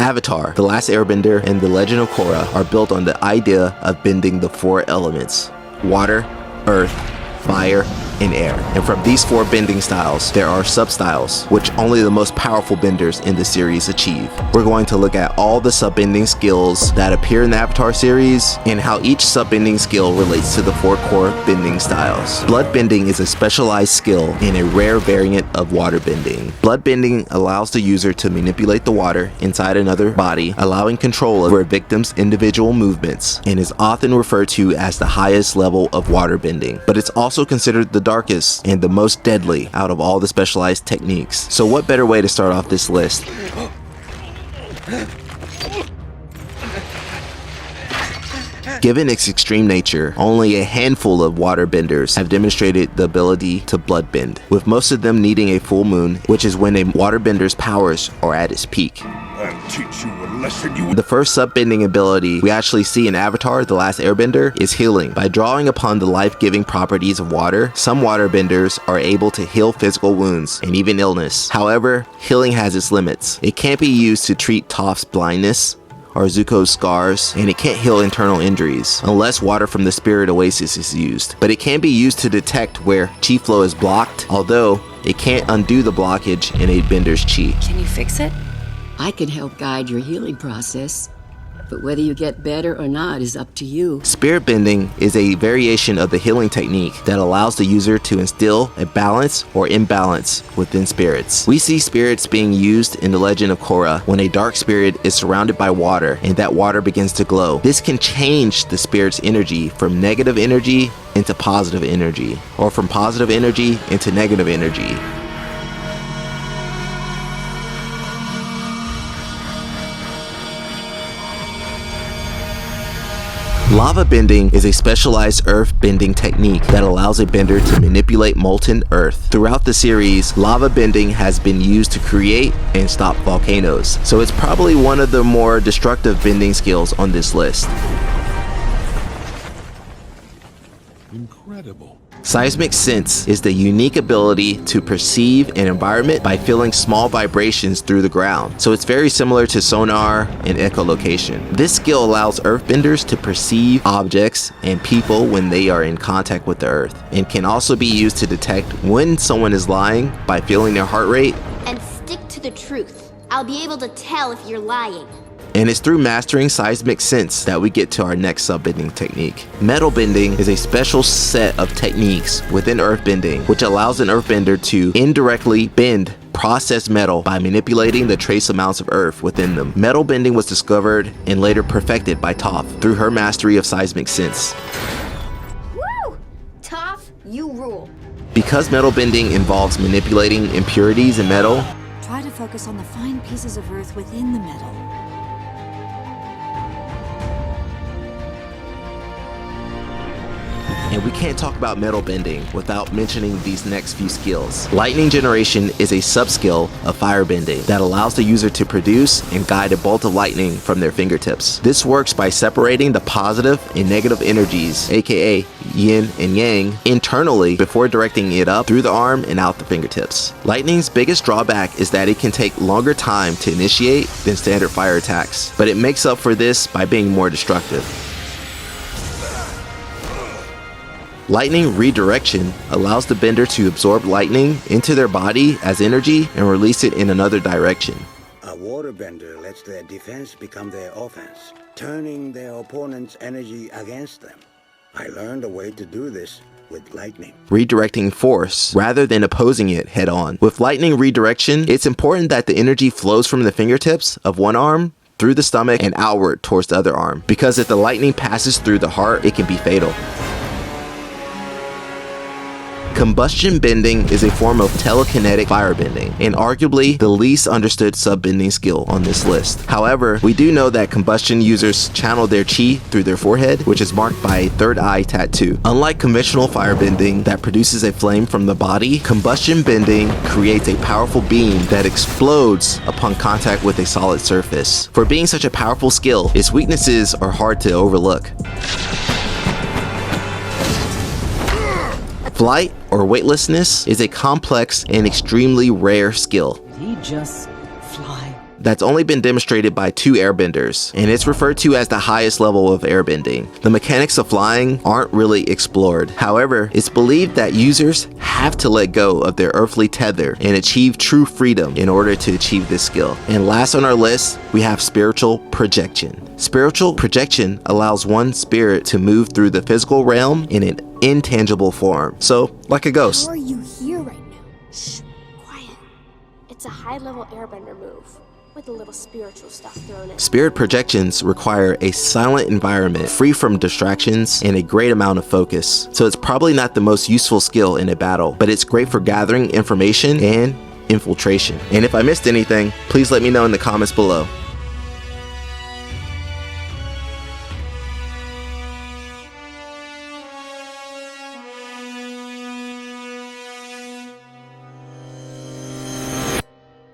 Avatar, The Last Airbender, and The Legend of Korra are built on the idea of bending the 4 elements: water, earth, fire, and air. And from these 4 bending styles, there are sub-styles, which only the most powerful benders in the series achieve. We're going to look at all the sub-bending skills that appear in the Avatar series, and how each sub-bending skill relates to the 4 core bending styles. Bloodbending is a specialized skill and a rare variant of waterbending. Bloodbending allows the user to manipulate the water inside another body, allowing control over a victim's individual movements, and is often referred to as the highest level of waterbending. But it's also considered the darkest and the most deadly out of all the specialized techniques. So what better way to start off this list? Given its extreme nature, only a handful of waterbenders have demonstrated the ability to bloodbend, with most of them needing a full moon, which is when a waterbender's powers are at its peak. I'll teach you a lesson. The first sub-bending ability we actually see in Avatar, The Last Airbender, is healing. By drawing upon the life-giving properties of water, some waterbenders are able to heal physical wounds and even illness. However, healing has its limits. It can't be used to treat Toph's blindness or Zuko's scars, and it can't heal internal injuries unless water from the Spirit Oasis is used. But it can be used to detect where chi flow is blocked, although it can't undo the blockage in a bender's chi. Can you fix it? I can help guide your healing process, but whether you get better or not is up to you. Spirit bending is a variation of the healing technique that allows the user to instill a balance or imbalance within spirits. We see spirits being used in The Legend of Korra when a dark spirit is surrounded by water and that water begins to glow. This can change the spirit's energy from negative energy into positive energy, or from positive energy into negative energy. Lavabending is a specialized earth bending technique that allows a bender to manipulate molten earth. Throughout the series, lavabending has been used to create and stop volcanoes, so it's probably one of the more destructive bending skills on this list. Incredible. Seismic sense is the unique ability to perceive an environment by feeling small vibrations through the ground, so it's very similar to sonar and echolocation. This skill allows earthbenders to perceive objects and people when they are in contact with the earth, and can also be used to detect when someone is lying by feeling their heart rate. And stick to the truth. I'll be able to tell if you're lying. And it's through mastering seismic sense that we get to our next sub-bending technique. Metal bending is a special set of techniques within earthbending, which allows an earthbender to indirectly bend processed metal by manipulating the trace amounts of earth within them. Metal bending was discovered and later perfected by Toph through her mastery of seismic sense. Woo! Toph, you rule. Because metal bending involves manipulating impurities in metal, Try to focus on the fine pieces of earth within the metal. and we can't talk about metal bending without mentioning these next few skills. Lightning generation is a sub-skill of firebending that allows the user to produce and guide a bolt of lightning from their fingertips. This works by separating the positive and negative energies, aka yin and yang, internally before directing it up through the arm and out the fingertips. Lightning's biggest drawback is that it can take longer time to initiate than standard fire attacks, but it makes up for this by being more destructive. Lightning redirection allows the bender to absorb lightning into their body as energy and release it in another direction. A waterbender lets their defense become their offense, turning their opponent's energy against them. I learned a way to do this with lightning. Redirecting force rather than opposing it head on. With lightning redirection, it's important that the energy flows from the fingertips of one arm through the stomach and outward towards the other arm, because if the lightning passes through the heart, it can be fatal. Combustion bending is a form of telekinetic firebending, and arguably the least understood sub-bending skill on this list. However, we do know that combustion users channel their chi through their forehead, which is marked by a third eye tattoo. Unlike conventional firebending that produces a flame from the body, combustion bending creates a powerful beam that explodes upon contact with a solid surface. For being such a powerful skill, its weaknesses are hard to overlook. Flight, or weightlessness, is a complex and extremely rare skill. Did he just fly? that's only been demonstrated by 2 airbenders, and it's referred to as the highest level of airbending. The mechanics of flying aren't really explored. However, it's believed that users have to let go of their earthly tether and achieve true freedom in order to achieve this skill. And last on our list, we have spiritual projection. Spiritual projection allows one spirit to move through the physical realm in an intangible form. So, like a ghost. How are you here right now? Shh, quiet. It's a high-level airbender move, with a little spiritual stuff thrown in. Spirit projections require a silent environment, free from distractions, and a great amount of focus. So it's probably not the most useful skill in a battle, but it's great for gathering information and infiltration. And if I missed anything, please let me know in the comments below.